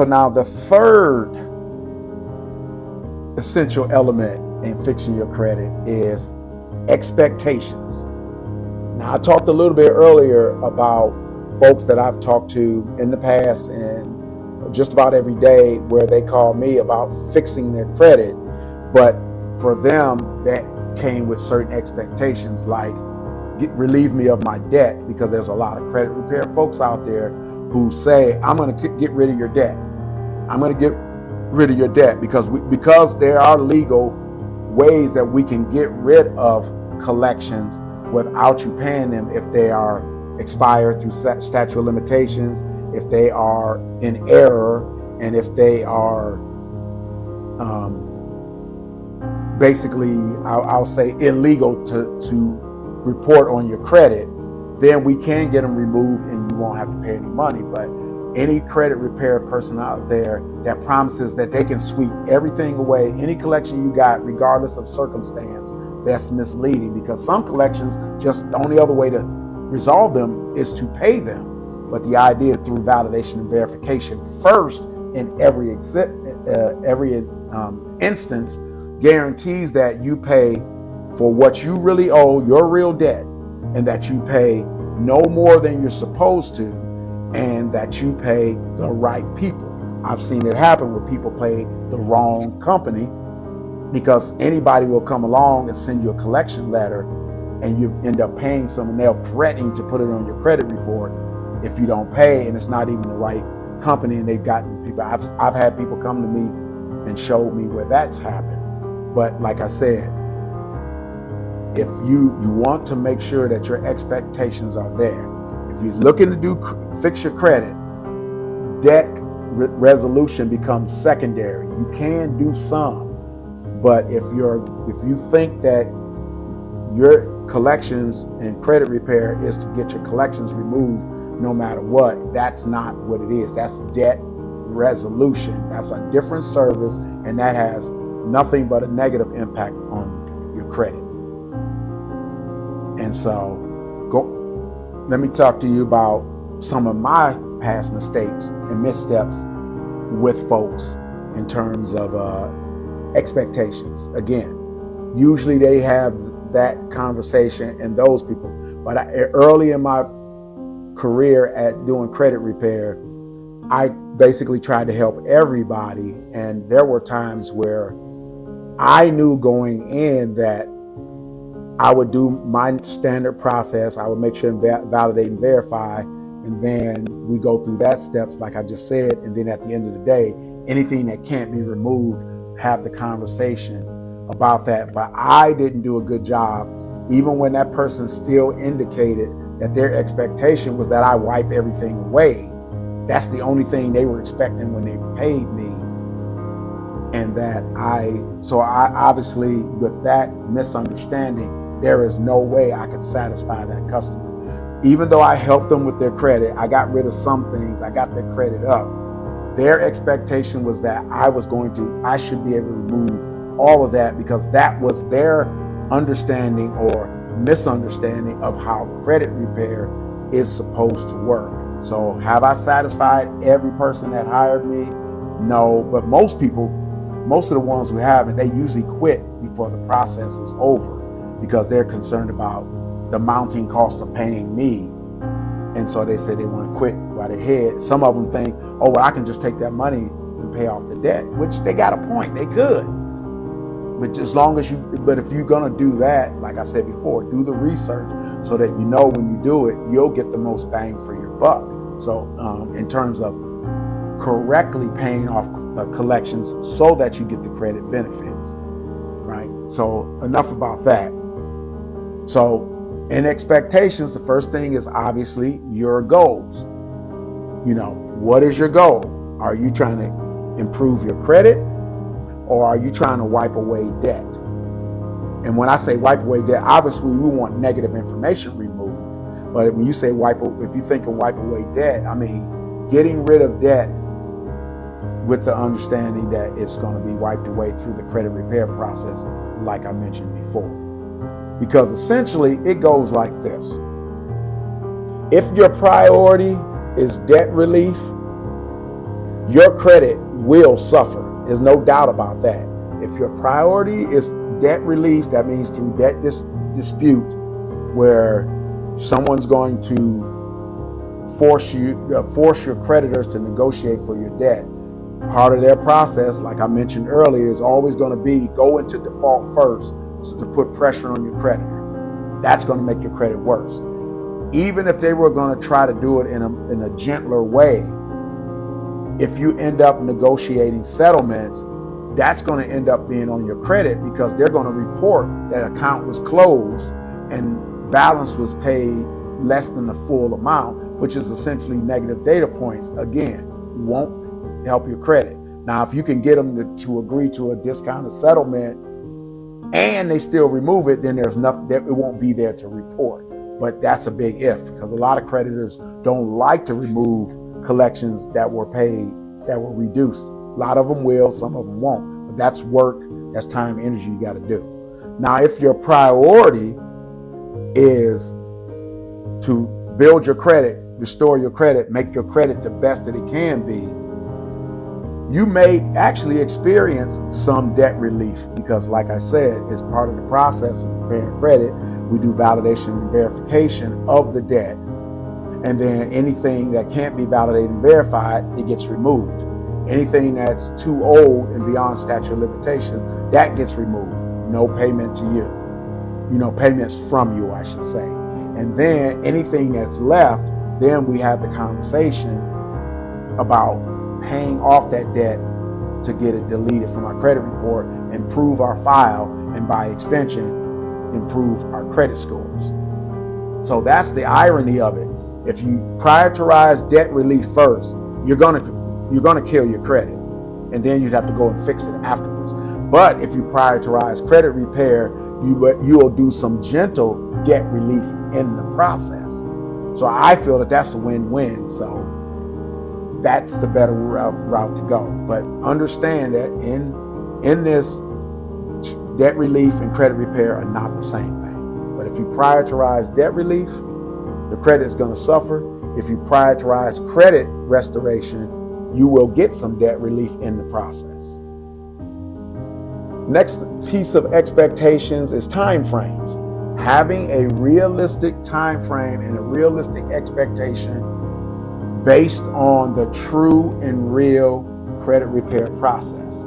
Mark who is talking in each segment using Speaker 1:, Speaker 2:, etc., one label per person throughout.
Speaker 1: So now the third essential element in fixing your credit is expectations. Now, I talked a little bit earlier about folks that I've talked to in the past and just about every day where they call me about fixing their credit. But for them, that came with certain expectations like relieve me of my debt, because there's a lot of credit repair folks out there who say, I'm going to get rid of your debt. I'm going to get rid of your debt because there are legal ways that we can get rid of collections without you paying them if they are expired through statute of limitations, if they are in error, and if they are basically, I'll say, illegal to report on your credit. Then we can get them removed and you won't have to pay any money. But any credit repair person out there that promises that they can sweep everything away, any collection you got, regardless of circumstance, that's misleading, because some collections, just the only other way to resolve them is to pay them. But the idea through validation and verification first in every instance guarantees that you pay for what you really owe, your real debt, and that you pay no more than you're supposed to, and that you pay the right people. I've seen it happen where people pay the wrong company, because anybody will come along and send you a collection letter and you end up paying someone. They're threatening to put it on your credit report if you don't pay, and it's not even the right company. And they've gotten people, I've had people come to me and show me where that's happened. But like I said, if you want to make sure that your expectations are there, if you're looking to fix your credit, debt resolution becomes secondary. You can do some, but if you think that your collections and credit repair is to get your collections removed no matter what, that's not what it is. That's debt resolution. That's a different service, and that has nothing but a negative impact on your credit. And so let me talk to you about some of my past mistakes and missteps with folks in terms of expectations. Again, usually they have that conversation and those people. But early in my career at doing credit repair, I basically tried to help everybody. And there were times where I knew going in that I would do my standard process. I would make sure and validate and verify. And then we go through that steps, like I just said. And then at the end of the day, anything that can't be removed, have the conversation about that. But I didn't do a good job, even when that person still indicated that their expectation was that I wipe everything away. That's the only thing they were expecting when they paid me. And that I obviously, with that misunderstanding, there is no way I could satisfy that customer. Even though I helped them with their credit, I got rid of some things, I got their credit up. Their expectation was that I should be able to remove all of that, because that was their understanding or misunderstanding of how credit repair is supposed to work. So have I satisfied every person that hired me? No, but most of the ones who haven't, they usually quit before the process is over, because they're concerned about the mounting cost of paying me. And so they say they want to quit while they're ahead. Some of them think, oh, well, I can just take that money and pay off the debt, which they got a point, they could. But but if you're gonna do that, like I said before, do the research so that you know when you do it, you'll get the most bang for your buck. So in terms of correctly paying off collections so that you get the credit benefits, right? So enough about that. So in expectations, the first thing is obviously your goals. What is your goal? Are you trying to improve your credit, or are you trying to wipe away debt? And when I say wipe away debt, obviously we want negative information removed. But when you say if you think of wipe away debt, I mean getting rid of debt with the understanding that it's going to be wiped away through the credit repair process, like I mentioned before. Because essentially it goes like this. If your priority is debt relief, your credit will suffer. There's no doubt about that. If your priority is debt relief, that means through debt dispute, where someone's going to force your creditors to negotiate for your debt. Part of their process, like I mentioned earlier, is always going to be go into default first, so to put pressure on your creditor. That's going to make your credit worse. Even if they were going to try to do it in a gentler way, if you end up negotiating settlements, that's going to end up being on your credit, because they're going to report that account was closed and balance was paid less than the full amount, which is essentially negative data points. Again, won't help your credit. Now, if you can get them to agree to a discounted settlement and they still remove it, then there's nothing that it won't be there to report. But that's a big if, because a lot of creditors don't like to remove collections that were paid, that were reduced. A lot of them will, some of them won't. But that's work, that's time, energy you got to do. Now, if your priority is to build your credit, restore your credit, make your credit the best that it can be, you may actually experience some debt relief, because like I said, it's part of the process of preparing credit. We do validation and verification of the debt. And then anything that can't be validated and verified, it gets removed. Anything that's too old and beyond statute of limitation, that gets removed. No payment to you. Payments from you, I should say. And then anything that's left, then we have the conversation about paying off that debt to get it deleted from our credit report, improve our file, and by extension, improve our credit scores. So that's the irony of it. If you prioritize debt relief first, you're gonna kill your credit, and then you'd have to go and fix it afterwards. But if you prioritize credit repair, you'll do some gentle debt relief in the process. So I feel that that's a win-win. So that's the better route to go. But understand that in this, debt relief and credit repair are not the same thing. But if you prioritize debt relief, the credit is going to suffer. If you prioritize credit restoration, you will get some debt relief in the process. Next piece of expectations is time frames. Having a realistic time frame and a realistic expectation based on the true and real credit repair process.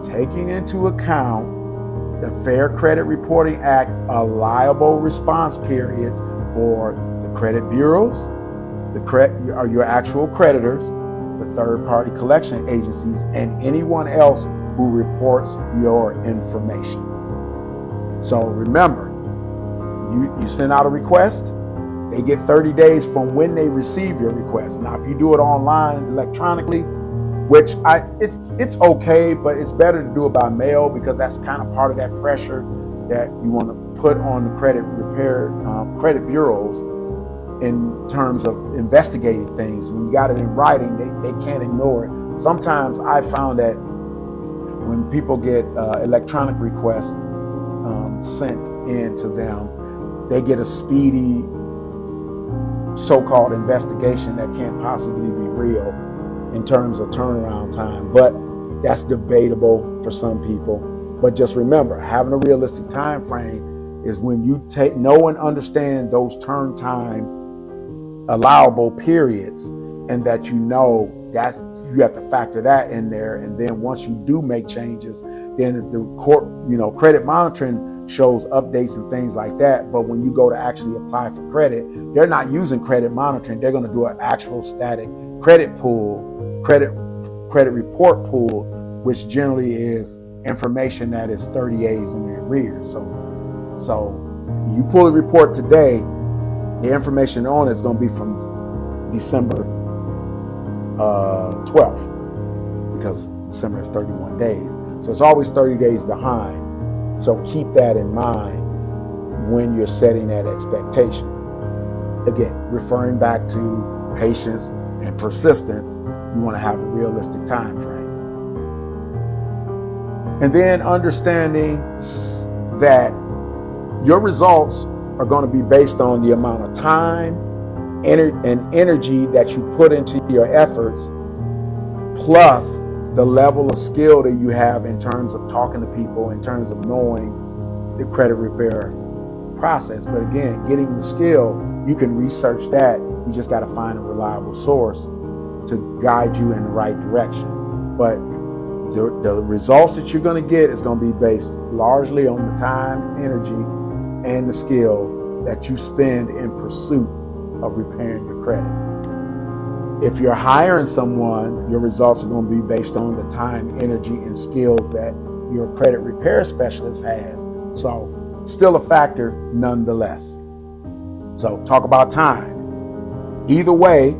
Speaker 1: Taking into account the Fair Credit Reporting Act allowable response periods for the credit bureaus, your actual creditors, the third-party collection agencies, and anyone else who reports your information. So remember, you send out a request, they get 30 days from when they receive your request. Now, if you do it online electronically, which it's okay, but it's better to do it by mail, because that's kind of part of that pressure that you want to put on the credit bureaus in terms of investigating things. When you got it in writing, they can't ignore it. Sometimes I found that when people get electronic requests sent in to them, they get a speedy so-called investigation that can't possibly be real in terms of turnaround time. But that's debatable for some people. But just remember, having a realistic time frame is when you know and understand those turn time allowable periods, and that that's you have to factor that in there. And then once you do make changes, then the court, credit monitoring shows updates and things like that. But when you go to actually apply for credit, they're not using credit monitoring. They're going to do an actual static credit pool, credit report pool, which generally is information that is 30 days in the arrears. So you pull a report today, the information on it is going to be from December 12th, because December is 31 days. So it's always 30 days behind. So keep that in mind when you're setting that expectation. Again, referring back to patience and persistence, you want to have a realistic time frame. And then understanding that your results are going to be based on the amount of time and energy that you put into your efforts plus the level of skill that you have in terms of talking to people, in terms of knowing the credit repair process. But again, getting the skill, you can research that. You just got to find a reliable source to guide you in the right direction. But the results that you're going to get is going to be based largely on the time, energy, and the skill that you spend in pursuit of repairing your credit. If you're hiring someone, your results are going to be based on the time, energy, and skills that your credit repair specialist has. So still a factor nonetheless. So talk about time. Either way,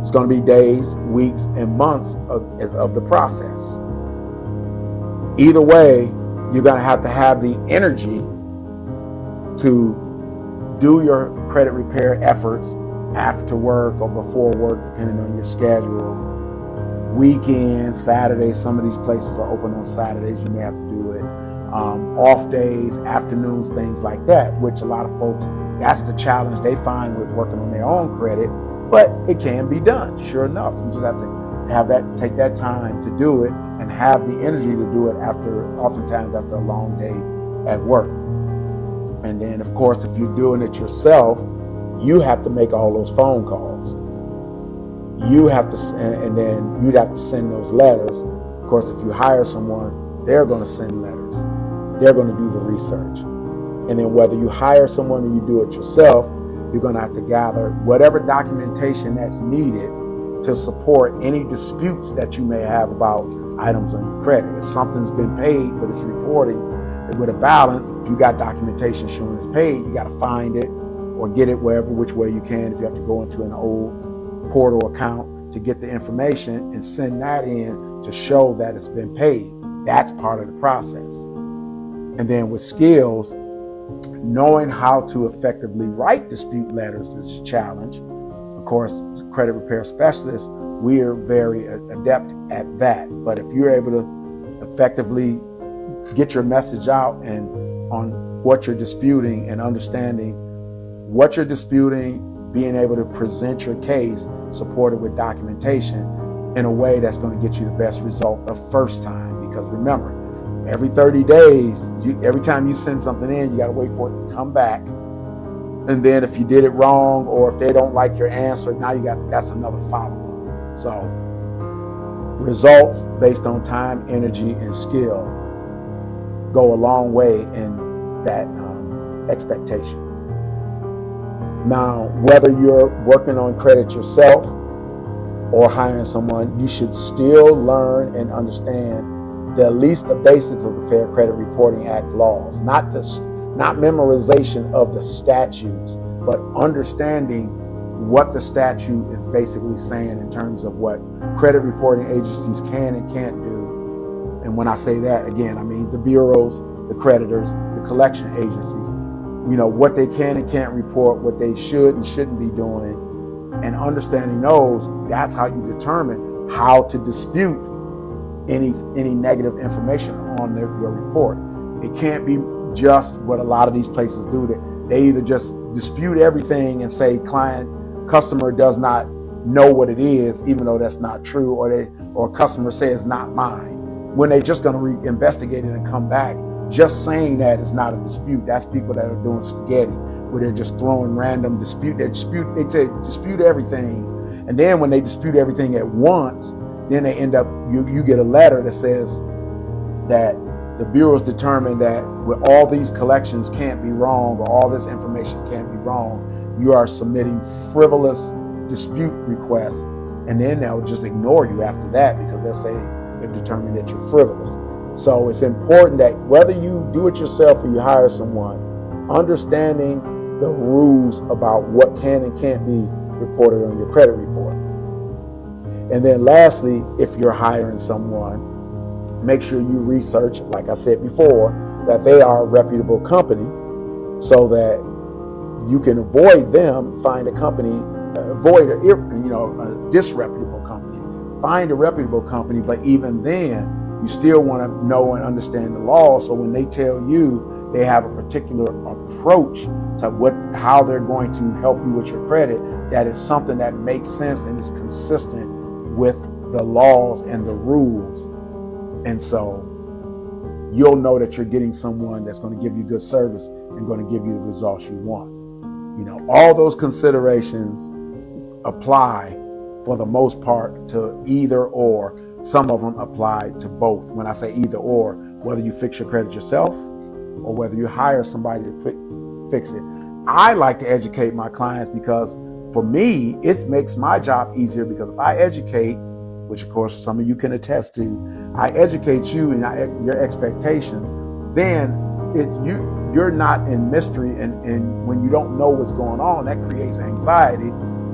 Speaker 1: it's going to be days, weeks, and months of the process. Either way, you're going to have the energy to do your credit repair efforts after work or before work, depending on your schedule. Weekends, Saturdays, some of these places are open on Saturdays, you may have to do it. Off days, afternoons, things like that, which a lot of folks, that's the challenge they find with working on their own credit, but it can be done, sure enough. You just have to take that time to do it and have the energy to do it oftentimes after a long day at work. And then, of course, if you're doing it yourself, you have to make all those phone calls. You have to, and then you'd have to send those letters. Of course, if you hire someone, they're going to send letters. They're going to do the research. And then whether you hire someone or you do it yourself, you're going to have to gather whatever documentation that's needed to support any disputes that you may have about items on your credit. If something's been paid, but it's reporting with a balance, if you got documentation showing it's paid, you got to find it or get it which way you can. If you have to go into an old portal account to get the information and send that in to show that it's been paid, that's part of the process. And then with skills, knowing how to effectively write dispute letters is a challenge. Of course, credit repair specialists, we are very adept at that. But if you're able to effectively get your message out and on what you're disputing and understanding what you're disputing, being able to present your case supported with documentation in a way that's going to get you the best result the first time. Because remember, every 30 days, every time you send something in, you got to wait for it to come back. And then if you did it wrong or if they don't like your answer, now that's another follow-up. So results based on time, energy, and skill go a long way in that expectation. Now, whether you're working on credit yourself or hiring someone, you should still learn and understand at least the basics of the Fair Credit Reporting Act laws, not memorization of the statutes, but understanding what the statute is basically saying in terms of what credit reporting agencies can and can't do. And when I say that, again, I mean the bureaus, the creditors, the collection agencies, what they can and can't report, what they should and shouldn't be doing, and understanding those, that's how you determine how to dispute any negative information on your report. It can't be just what a lot of these places do, that they either just dispute everything and say customer does not know what it is, even though that's not true, or customer says not mine, when they're just going to investigate it and come back. Just saying that is not a dispute. That's people that are doing spaghetti, where they're just throwing random dispute. They dispute everything, and then when they dispute everything at once, then they end up, you get a letter that says that the bureau's determined that with all these collections can't be wrong, or all this information can't be wrong, you are submitting frivolous dispute requests, and then they'll just ignore you after that because they'll say they've determined that you're frivolous. So it's important that whether you do it yourself or you hire someone, understanding the rules about what can and can't be reported on your credit report. And then lastly, if you're hiring someone, make sure you research, like I said before, that they are a reputable company so that you can avoid them, find a company, avoid a disreputable company. Find a reputable company, but even then, you still want to know and understand the law. So when they tell you they have a particular approach to how they're going to help you with your credit, that is something that makes sense and is consistent with the laws and the rules. And so you'll know that you're getting someone that's going to give you good service and going to give you the results you want. All those considerations apply for the most part to either or. Some of them apply to both. When I say either or, whether you fix your credit yourself or whether you hire somebody to fix it. I like to educate my clients because for me, it makes my job easier, because if I educate, which of course some of you can attest to, I educate you and your expectations, then you're not in mystery, and when you don't know what's going on, that creates anxiety.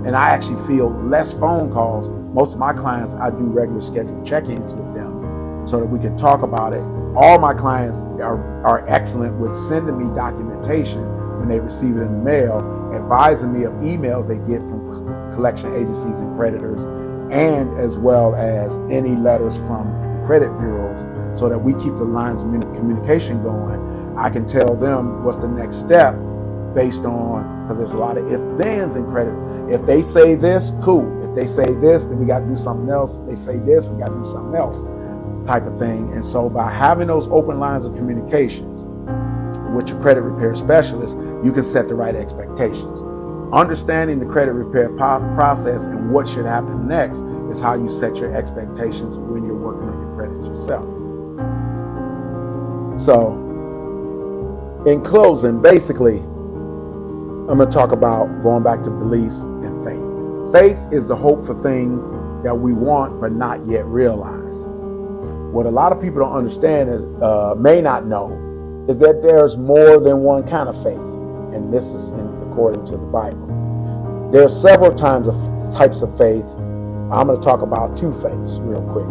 Speaker 1: And I actually feel less phone calls. Most of my clients, I do regular scheduled check-ins with them so that we can talk about it. All my clients are excellent with sending me documentation when they receive it in the mail, advising me of emails they get from collection agencies and creditors, and as well as any letters from the credit bureaus, so that we keep the lines of communication going. I can tell them what's the next step based on, because there's a lot of if-thens in credit. If they say this, cool. If they say this, then we got to do something else. If they say this, we got to do something else, type of thing. And so by having those open lines of communications with your credit repair specialist, you can set the right expectations. Understanding the credit repair process and what should happen next is how you set your expectations when you're working on your credit yourself. So, in closing, basically, I'm going to talk about going back to beliefs and faith. Faith is the hope for things that we want but not yet realize. What a lot of people don't understand is, may not know, is that there's more than one kind of faith. And this is according to the Bible. There are several types of faith. I'm going to talk about two faiths real quick.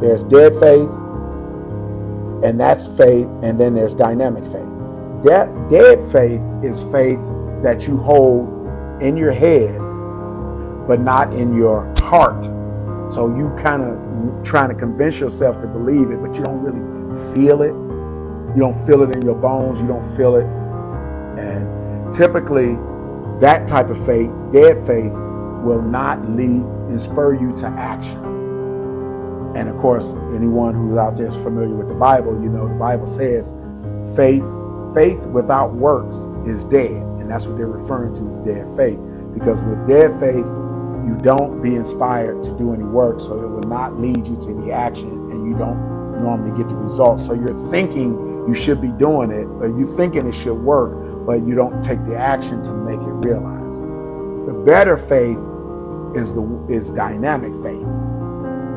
Speaker 1: There's dead faith, and that's faith, and then there's dynamic faith. Dead faith is faith that you hold in your head, but not in your heart. So you kind of trying to convince yourself to believe it, but you don't really feel it. You don't feel it in your bones. You don't feel it. And typically, that type of faith, dead faith, will not lead and spur you to action. And of course, anyone who's out there is familiar with the Bible. The Bible says faith without works is dead. And that's what they're referring to as dead faith. Because with dead faith, you don't be inspired to do any work. So it will not lead you to any action, and you don't normally get the results. So you're thinking you should be doing it, or you're thinking it should work, but you don't take the action to make it realize. The better faith is dynamic faith.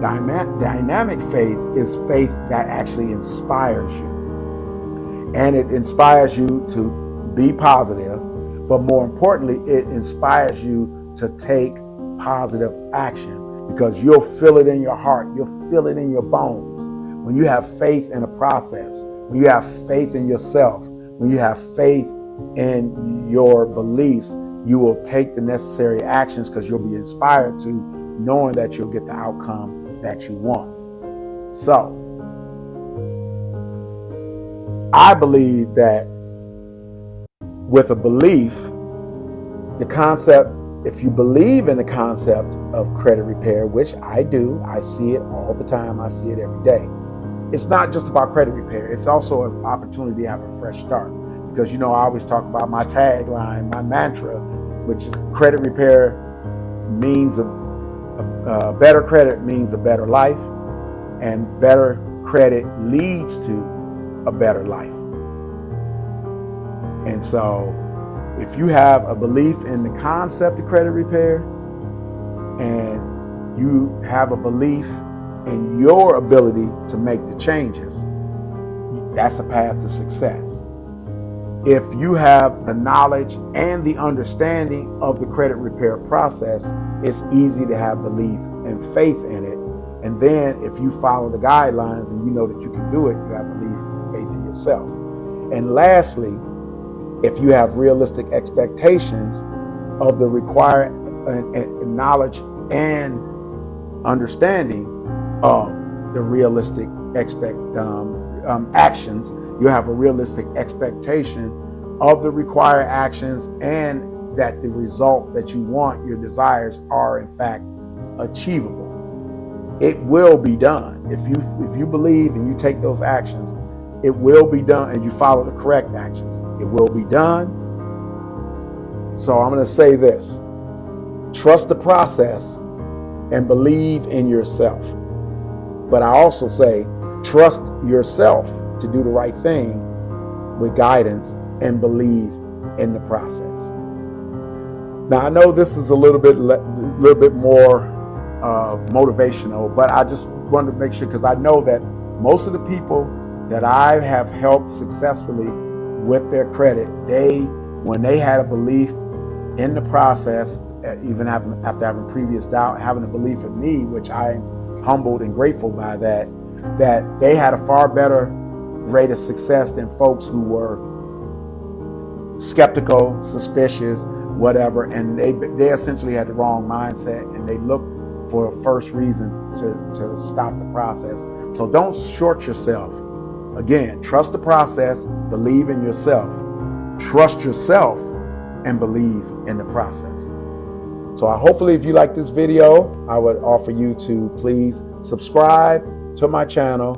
Speaker 1: Dynamic faith is faith that actually inspires you. And it inspires you to be positive, but more importantly, it inspires you to take positive action, because you'll feel it in your heart. You'll feel it in your bones. When you have faith in a process, when you have faith in yourself, when you have faith in your beliefs, you will take the necessary actions, because you'll be inspired to, knowing that you'll get the outcome that you want. So, I believe that with a belief, the concept, if you believe in the concept of credit repair, which I do, I see it all the time, I see it every day. It's not just about credit repair. It's also an opportunity to have a fresh start. Because, I always talk about my tagline, my mantra, which credit repair means a better credit means a better life, and better credit leads to a better life. And so if you have a belief in the concept of credit repair, and you have a belief in your ability to make the changes, that's a path to success. If you have the knowledge and the understanding of the credit repair process, it's easy to have belief and faith in it. And then if you follow the guidelines and you know that you can do it, you have belief and faith in yourself. And lastly, if you have realistic expectations of the required knowledge and understanding of the realistic actions, you have a realistic expectation of the required actions, and that the result that you want, your desires, are in fact achievable. it will be done. If you believe and you take those actions, it will be done, and you follow the correct actions, it will be done. So I'm going to say this: trust the process and believe in yourself. But I also say trust yourself to do the right thing with guidance and believe in the process. Now I know this is a little bit more motivational, but I just wanted to make sure, because I know that most of the people that I have helped successfully with their credit, when they had a belief in the process, even after having previous doubt, having a belief in me, which I am humbled and grateful by that they had a far better rate of success than folks who were skeptical, suspicious, whatever, and they essentially had the wrong mindset, and they looked for a first reason to stop the process. So don't short yourself. Again, trust the process, believe in yourself. Trust yourself and believe in the process. So hopefully, if you like this video, I would offer you to please subscribe to my channel,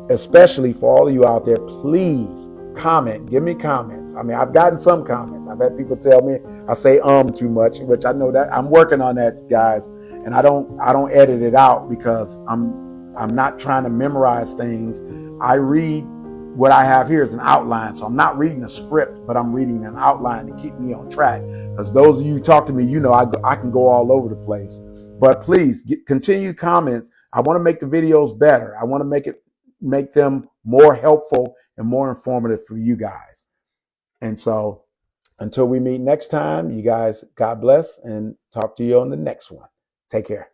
Speaker 1: especially for all of you out there. Please comment, give me comments. I mean, I've gotten some comments. I've had people tell me I say too much, which I know that I'm working on that, guys. And I don't edit it out, because I'm not trying to memorize things. I read what I have here is an outline. So I'm not reading a script, but I'm reading an outline to keep me on track. Because those of you who talk to me, you know I can go all over the place. But please continue comments. I want to make the videos better. I want to make them more helpful and more informative for you guys. And so until we meet next time, you guys, God bless, and talk to you on the next one. Take care.